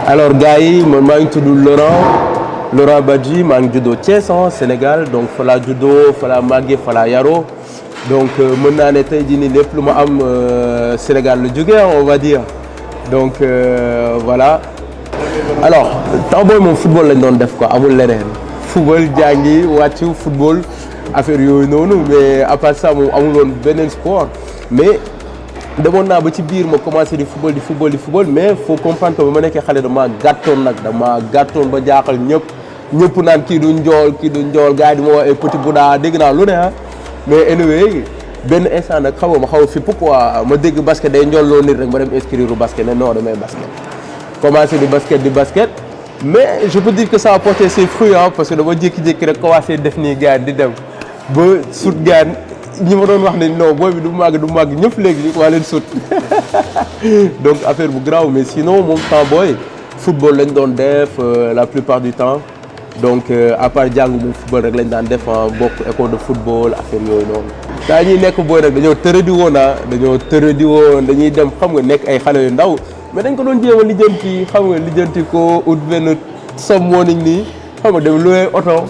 Alors gars yi man maa ngi tudd Laurent Badji maa ngi juddoo Thiès Sénégal donc fa laa juddoo fa laa màggee fa laa yaroo donc mën naa ne tey jii nii lépp lu ma am Sénégal la jógee on va dire donc voilà. alors temps booy moom football lañ doon def quoi amul leneen football jàngi wàccu football affaire yooyu noonu mais à part ça moom amul woon beneen sport mais. demoon naa ba ci biir ma commencé di football mais faut comprendre que ba ma nekkee xale dama gàttoon ba jaaxal ñëpp naan kii du njool gars yi di ma wax ay petit Bouddha dégg naa lu ne mais anyway benn instant nag xaw ma xaw fi pourquoi ma dégg basket day njool loo nit rek ma dem inscrire u basket ne non damay basket commencé di basket mais je peux dire que ça a porté ses fruits parce que dama jékki-jékki rek commencé def nii gars di dem ba sut gaan ñi ma doon wax ne non booy bi du màgg ñëpp léegi waa leen sut donc affaire bu grave mais sinon moom temps booy football lañ doon def la plupart du temps donc à part jàng moom football rek lañ daan def bokk école de football affaire yooyu noonu. daa ñuy nekk booy rek dañoo tëradi woon dañuy dem xam nga nekk ay xale yu ndaw mais dañ ko doon jéem a lijjanti ko ut benn some morning nii xam nga dem loué oto.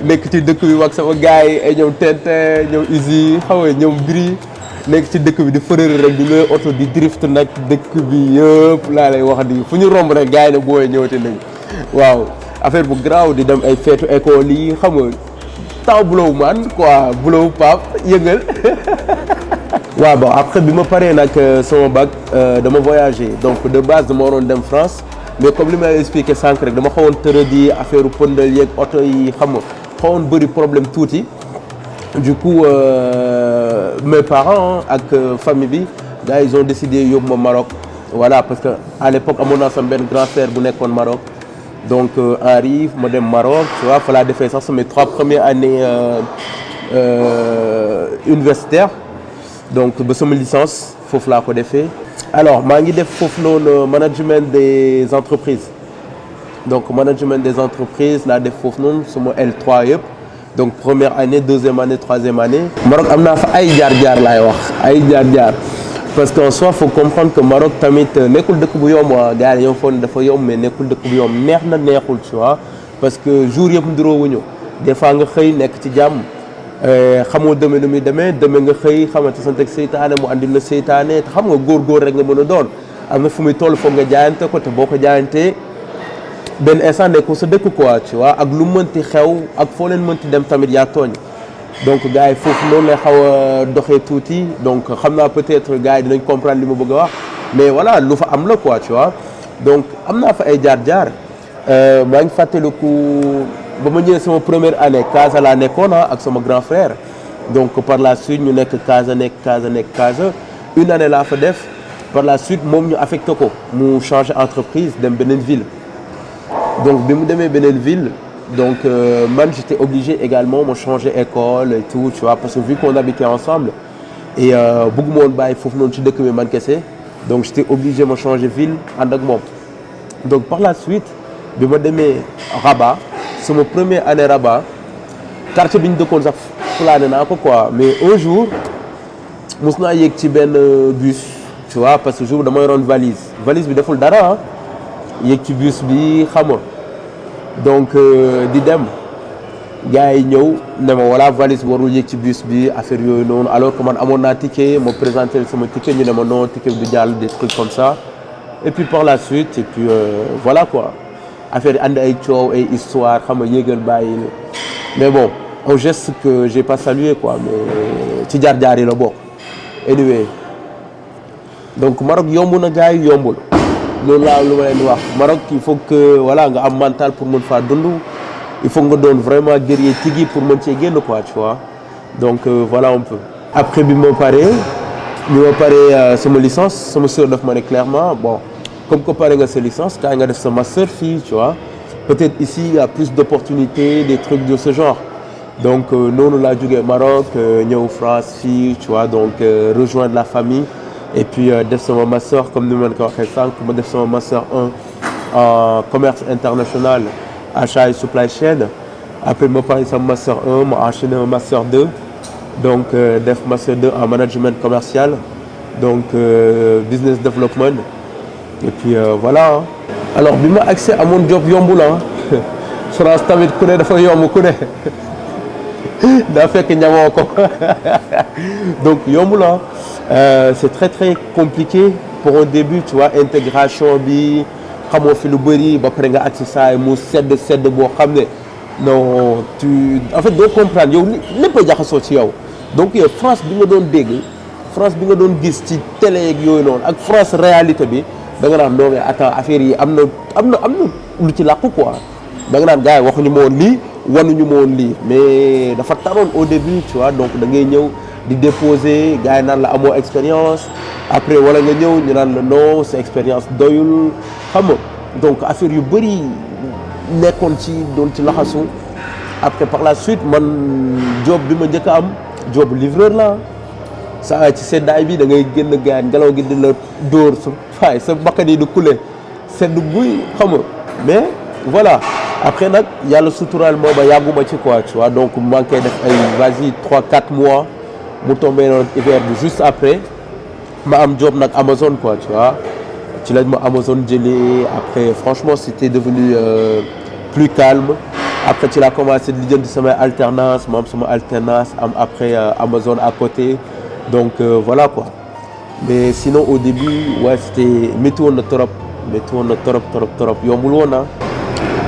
nekk ci dëkk bi wax sama gars yi ay ñëw Tintin ñëw Uzi xaw ma ñëw Biri nekk ci dëkk bi di fërëri rek di looy oto di drift nag dëkk bi yëpp laa lay wax di fu ñu romb rek gars yi ne booy ñëwati nañ waaw affaire bu garaaw di dem ay feetu école yi xam nga temps blow man quoi blow pap yëngal waaw bon après bi ma paree nag sama bac dama voyagé donc de base dama waroon dem France mais comme li may expliqué sànq rek dama xawoon tëradi affaire pëndal yeeg oto yi xam nga xawoon bëri problème tuuti du coup mes parents ak famille bi gars ils ont décidé yóbbu ma Maroc voilà parce que à l'époque amoon naa sama benn grand frère bu nekkoon Maroc donc Henri ma dem Maroc tu vois fa laa defee sax sama 3 premières années universitaires donc ba sama licence foofu laa ko defee alors maa ngi def foofu noonu management des entreprises donc management des entreprises laa def foofu noonu sama L3 yëpp donc première année deuxième année troisième année. Maroc am naa fa ay jaar-jaar laay wax ay jaar-jaar parce que en soi faut comprendre que Maroc tamit nekkul dëkk bu yomb gars yi ñoo foog ne dafa yomb mais nekkul dëkk bu yomb neex na neexul tu vois parce que jour yëpp nduroowuñu des fois nga xëy nekk ci jàmm xamoo demee nu muy demee nga xëy xamante sant ak seytaane mu andil la seytaane te xam nga góor rek nga mën a doon am na fu muy toll foog nga jaayante ko te boo ko jaayantee. benn instant nekkul sa dëkk quoi tu vois ak lu mënti xew ak foo leen mënti dem tamit yaa tooñ donc gars yi foofu noonu lay xaw a doxee tuuti donc xam naa peut-être gars yi dinañ comprendre li ma bëgg a wax mais voilà lu fa am la quoi tu vois donc am naa fa ay jaar-jaar maa ngi fàttaliku ba ma ñëwee sama première année Casa laa nekkoon ak sama grand frère donc par la suite ñu nekk Casa une année laa fa def par la suite moom ñu affecté ko mu changer entreprise dem beneen ville. donc bi mu demee beneen ville donc man j'étais obligé également ma changer école et tout tu vois parce que vu qu'on habitait ensemble et bëgguma woon bàyyi foofu noonu ci dëkk bi man kese donc j'étais obligé ma changer ville ànd ak moom donc par la suite bi ma demee Rabat sama première année Rabat quartier bi ñu dëkkoon sax plané naa ko quoi mais un jour mos naa yéeg ci benn bus tu vois parce que jour dama yoroon valise bi deful dara yéeg ci bus bi xam nga donc di dem gars yi ñëw ne ma voilà valise warul yéeg ci bus bi affaire yooyu noonu alors que man amoon naa ticket ma présenté sama ticket ñu ne ma non ticket bi du jàll des trucs comme ça et puis par la suite et puis voilà quoi affaire yi andi ay coow ay histoire xam nga yéegal bàyyi mais bon un geste que j'ai pas salué quoi mais ci jaar-jaar yi la bokk anyway donc Maroc yomb na gars yi yombul. loolu laa lu ma leen wax Maroc il faut que voilà nga am mental pour mën faa dund il faut nga doon vraiment guerrier tigi pour mën cee génn quoi tu vois donc voilà un peu. après bi ma paree sama licence sama sœur daf ma ne clairement bon comme que pare nga sa licence kaay nga def sa master fii tu vois peut-être ici il y a plus d'opportunités des trucs de ce genre donc noonu laa jógee Maroc ñëw France fii tu vois donc rejoindre la famille. et puis def sama master comme ni ma leen ko waxee sànq ma def sama master 1 en commerce international achat et supply chain après ma pare sama master 1 ma enchaîné un master 2 donc def master 2 en management commercial donc business development et puis voilà. Alors bi ma accès à mon job yombul France tamit ku ne dafa yomb ku ne daa fekk ñamoo ko donc yombul c'est très très compliqué pour un début, tu vois, intégration bi xamoo fi lu bëri ba pare nga accès saa mu sedd boo xam ne non tu en fait doo comprendre yow lépp a jaxasoo ci yow donc yow France bi nga doon dégg France bi nga doon gis ci télé yeeg yooyu noonu ak France réalité bi da nga naan non mais attends affaire yi am na lu ci làqu quoi da nga naan gars yi waxuñu ma woon lii wanuñu ma woon lii mais dafa taroon au début tu vois donc da ngay ñëw di déposer gars yi naan la amoo expérience après wala nga ñëw ñu naan la non sa expérience doyul xam nga donc affaire yu bëri nekkoon ci doon ci laxasu après par la suite man job bi ma njëkk a am job livreur la saa ci seddaay bi da ngay génn gaan ngelaw gi di la dóor sa bakkan yi di couler sedd buy xam nga mais voilà après nag yàlla suturaal moo ba yàgguma ci quoi tu vois donc manqué def ay vas-y 3-4 mois mu tombé noonu hiver bi juste après ma am job nag Amazon quoi tu vois ci lañ ma Amazon jëlee après franchement c'était devenu plus calme après ci la commencé di lijjanti samay alternance ma am sama alternance am après Amazon à côté donc voilà quoi mais sinon au début ouais c'était métti woon na trop yombul woon na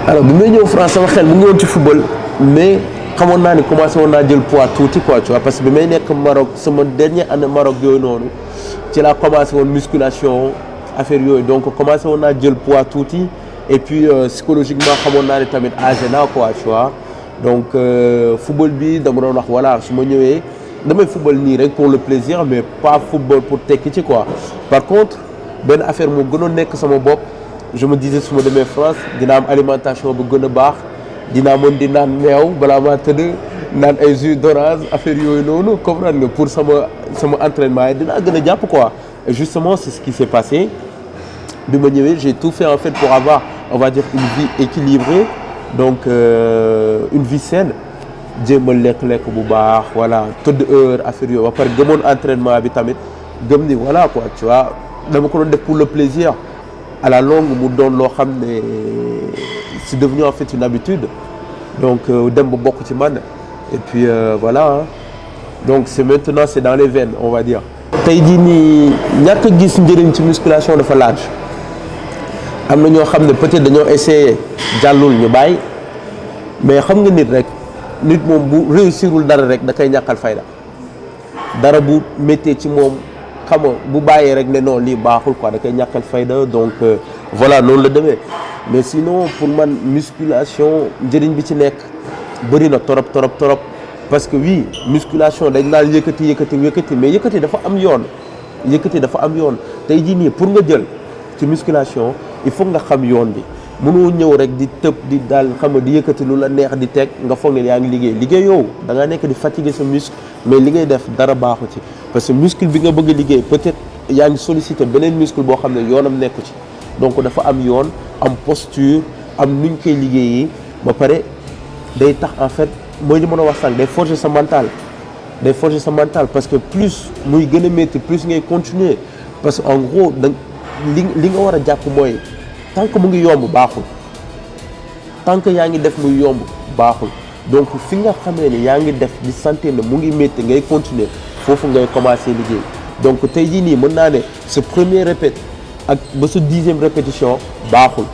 alors bi may ñëw France sama xel mu ngi woon ci football mais xamoon naa ni commencé woon naa jël poids tuuti quoi tu vois parce que bi may nekk Maroc sama dernière année Maroc yooyu noonu ci la commencé woon musculation affaire yooyu donc commencé woon naa jël poids tuuti et puis psychologiquement xamoon naa ne tamit âgé naa quoi tu vois donc football bi dama doon wax voilà su ma ñëwee damay football nii rek pour le plaisir mais pas football pour tekki ci quoi par contre benn affaire moo gënoon nekk sama bopp je me disais su ma demee France dina am alimentation bu gën a baax dinaa mën di naan meew balaa maa tëdd naan ay jus d'orange affaire yooyu noonu comprendre nga pour sama entraînement yi dinaa gën a jàpp quoi et justement c'est ce qui s'est passé bi ma ñëwee j'ai tout fait en fait pour avoir on va dire une vie équilibrée donc une vie saine jéem a lekk bu baax voilà tëdd heure affaire yooyu ba pare gëmoon entraînement bi tamit gëm ni voilà quoi tu vois dama ko doon def pour le plaisir à la longue mu doon loo xam ne c'est devenu en fait une habitude donc dem ba bokk ci man et puis voilà donc c'est maintenant c'est dans les veines on va dire. tey jii nii ñàkk a gis njëriñ ci musculation dafa large am na ñoo xam ne peut-être dañoo essayer jàllul ñu bàyyi mais xam nga nit moom bu réussirul dara rek da koy ñàkkal fayda dara bu méttee ci moom xam nga bu bàyyee rek ne non lii baaxul quoi da koy ñàkkal fayda donc voilà noonu la demee mais sinon pour man musculation njëriñ bi ci nekk bëri na torop parce que oui musculation dañ naan yëkkati mais yëkkati dafa am yoon tey jii nii pour nga jël ci musculation il faut nga xam yoon bi mënoo ñëw rek di tëb di daal xam nga di yëkkati lu la neex di teg nga foog ne yaa ngi liggéey yow da nga nekk di fatiguer sa muscle mais li ngay def dara baaxu ci parce que muscle bi nga bëgg a liggéey peut-être yaa ngi solliciter beneen muscle boo xam ne yoonam nekku ci donc dafa am yoon am posture am nuñ koy liggéeyee ba pare day tax en fait mooy li mën a wax sànq day forger sa mental parce que plus muy gën a métti plus ngay continuer parce que en gros da li nga war a jàpp mooy tant que mu ngi yomb baaxul tant que yaa ngi def muy yomb baaxul donc fi nga xamee ne yaa ngi def di sentir ne mu ngi métti ngay continuer foofu ngay commencer liggéey donc tey jii nii mën naa ne sa premier répète ak ba sa 10e répétition baaxul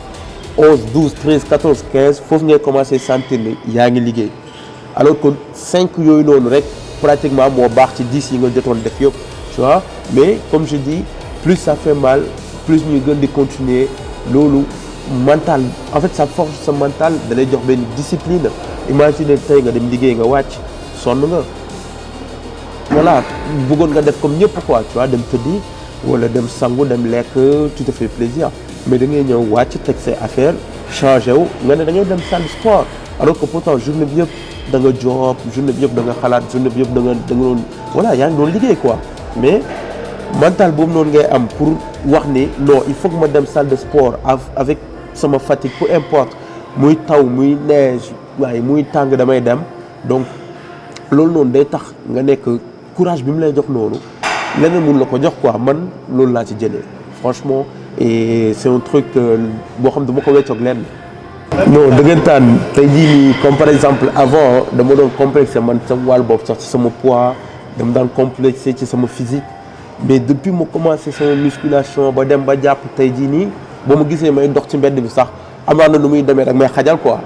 11 12 13 14 15 foofu ngay commencer sentir ne yaa ngi liggéey alors que 5 yooyu noonu rek pratiquement moo baax ci 10 yi nga jotoon def yëpp tu vois mais comme je dis plus ça fait mal plus ñuy gën di continuer loolu mental en fait ça force sa mental da lay jox benn discipline imagine tey nga dem liggéey nga wàcc sonn nga voilà bëggoon nga def comme ñëpp quoi tu vois dem tëddi wala dem sangu dem lekk tu te fais plaisir mais da ngay ñëw wàcc teg say affaire changé wu nga ne da ngay dem salle de sport alors que pourtant journée bi yëpp da nga job journée bi yëpp da nga xalaat journée bi yëpp da nga doon voilà yaa ngi doon liggéey quoi mais mental boobu noonu ngay am pour wax ni non il faut que ma dem salle de sport avec sama fatigue peu importe muy taw muy neige waaye muy tàng damay dem donc loolu noonu day tax nga nekk courage bi mu lay jox noonu leneen mun la ko jox quoi man loolu laa ci jëlee franchement et c'est un truc boo xam ne dama ko weccoog lenn. non dëggantaan tey jii nii comme par exemple avant dama doon complexé man sama wàll bopp sax ci sama poids dama daan complexé ci sama physique mais depuis ma commencé sama musculation ba dem ba jàpp tey jii nii boo ma gisee may dox ci mbedd bi sax amaan na nu muy demee rek may xajal quoi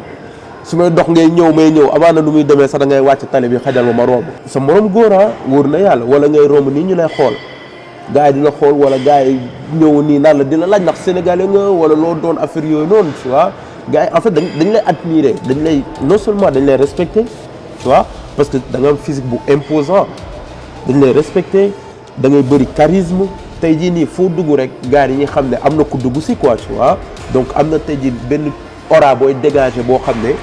su may dox ngay ñëw may ñëw amaan na nu muy demee sax da ngay wàcc tali bi xajal ma romb sa morom góor a wóor na yàlla wala ngay romb nii ñu lay xool gars yi di la xool wala gars yi ñëw nii naan la di la laaj ndax sénégalais nga wala loo doon affaire yooyu noonu tu vois gars yi en fait dañ lay admirer dañ lay non seulement dañ lay respecter tu vois parce que da nga am physique bu imposant dañ lay respecter da ngay bëri charisme tey jii nii foo dugg rek gars yi ñi xam ne am na ku dugg si quoi tu vois donc am na tey jii benn aura booy dégager boo xam ne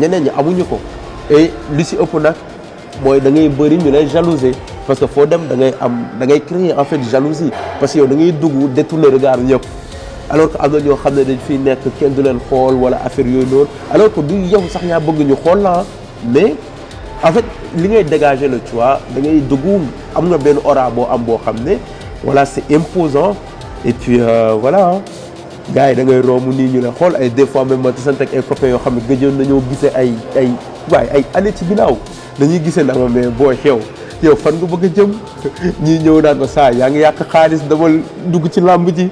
ñeneen ñi amuñu ko et li si ëpp nag mooy da ngay bëri ñu lay jalouser parce que foo dem da ngay créer en fait jalousie parce que yow da ngay dugg détourner regard ñëpp alors que am na ñoo xam ne dañ fiy nekk kenn du leen xool wala affaire yooyu noonu alors que du yow sax yaa bëgg ñu xool la mais en fait li ngay dégager la tu vois da ngay dugg am nga benn aura boo am boo xam ne voilà c'est imposant et puis voilà gars yi da ngay romb nii ñu ne xool ay des fois même ma tasante ak ay copains yoo xam ne gëjoon nañoo gisee ay année ci ginnaaw dañuy gisee na ma mais boo yow fan nga bëgg a jëm ñii ñëw naan ko saa yaa ngi yàq xaalis dama dugg ci làmb ji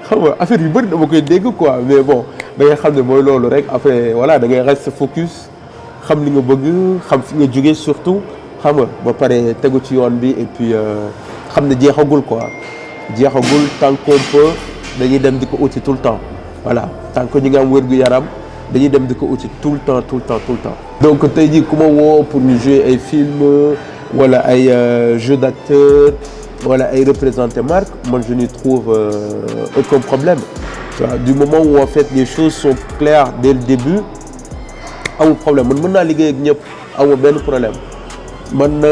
xam nga affaire yu bëri dama koy dégg quoi mais bon da ngay xam ne mooy loolu rek après voilà da ngay rester focus xam li nga bëgg xam fi nga jógee surtout xam nga ba pare tegu ci yoon bi et puis xam ne jeexagul quoi jeexagul tant qu'on peut dañuy dem di ko uti tout le temps voilà tant que ñi nga am wér-gu-yaram dañuy dem di ko uti tout le temps. donc tey jii ku ma woo pour ñu jouer ay film wala ay jeu d'acteur wala ay représenter marque moi je n'y trouve aucun problème tu vois du moment où en fait les choses sont claires dès le début amul problème man mën naa liggéey ak ñëpp amul benn problème man na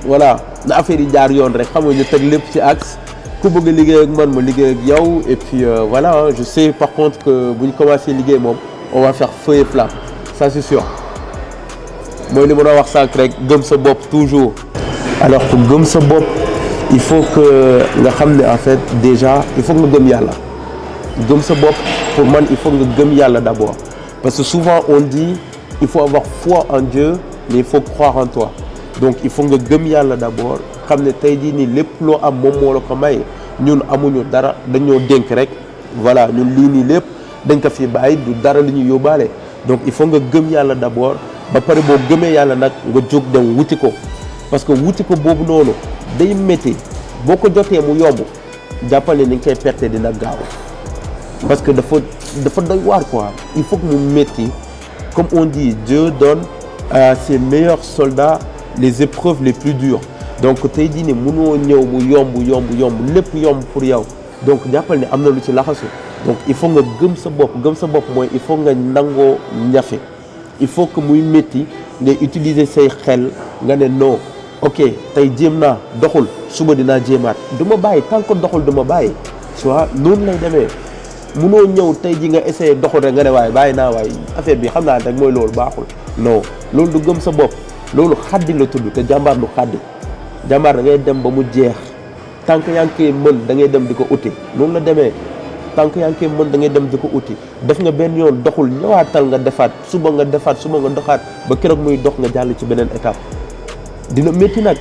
voilà na affaire yi jaar yoon rek xam nga ñu teg lépp ci axe ku bëgg a liggéey ak man ma liggéey ak yow et puis voilà je sais par contre que bu ñu commencé liggéey moom on va faire feu et flamme ça c'est sûr mooy li mën a wax sànq rek gëm sa bopp toujours alors pour gëm sa bopp il faut que nga xam ne en fait déjà il faut que nga gëm yàlla gëm sa bopp pour man il faut nga gëm yàlla d'abord parce que souvent on dit il faut avoir foi en Dieu mais il faut croire en toi donc il faut nga gëm yàlla d'abord xam ne tey jii nii lépp loo am moom moo la ko may ñun amuñu dara dañoo dénk rek voilà ñun lii nii lépp dañ ko fi bàyyi du dara lu ñu yóbbaale donc il faut nga gëm yàlla d'abord ba pare boo gëmee yàlla nag nga jóg dem wuti ko parce que wuti ko boobu noonu day métti boo ko jotee mu yomb jàppale ni nga koy perte dina gaaw parce que dafa doy waar quoi il faut que mu métti comme on dit Dieu donne à ses meilleurs soldats les épreuves les plus dures donc tey jii ne mënoo ñëw mu yomb lépp yomb pour yow donc jàppal ne am na lu ci laxasu donc il faut nga gëm sa bopp mooy il faut nga nangoo ñafe il faut que muy métti ngay utiliser say xel nga ne non ok tey jéem naa doxul suba dinaa jéemaat du ma bàyyi tant que doxul du ma bàyyi tu vois noonu lay demee munoo ñëw tey ji nga essayé doxul rek nga ne waaye bàyyi naa waaye affaire bi xam naa rek mooy loolu baaxul non loolu du gëm sa bopp loolu xaddi la tudd te jàmbaar du xaddi jàmbaar da ngay dem ba mu jeex tant que yaa ngi koy mën da ngay dem di ko uti noonu la demee tant que yaa ngi koy mën da ngay dem di ko uti def nga benn yoon doxul ñëwaatal nga defaat suba nga doxaat ba keroog muy dox nga jàll ci beneen étape dina métti nag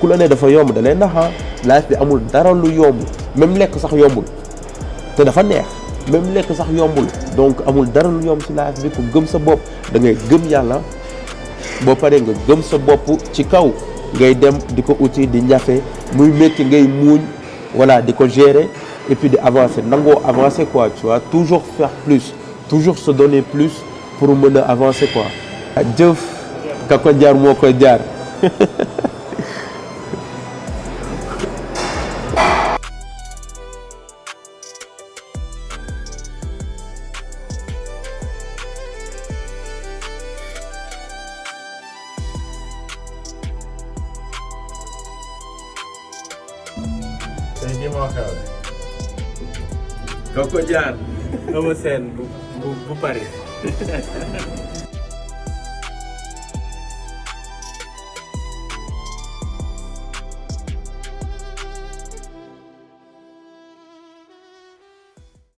ku la ne dafa yomb da lay naxa life bi amul dara lu yomb même lekk sax yombul te dafa neex même lekk sax yombul donc amul dara lu yomb ci life bi ku gëm sa bopp da ngay gëm yàlla boo paree nga gëm sa bopp ci kaw ngay dem di ko uti di ñafe muy métti ngay muuñ voilà di ko gérer et puis di avancer nangoo avancer quoi tu vois toujours faire plus toujours se donner plus pour mën a avancer quoi jëf ka ko jaar moo koy jaar tey jii moo xew Koko Jaar Eumeu Sène bu Paris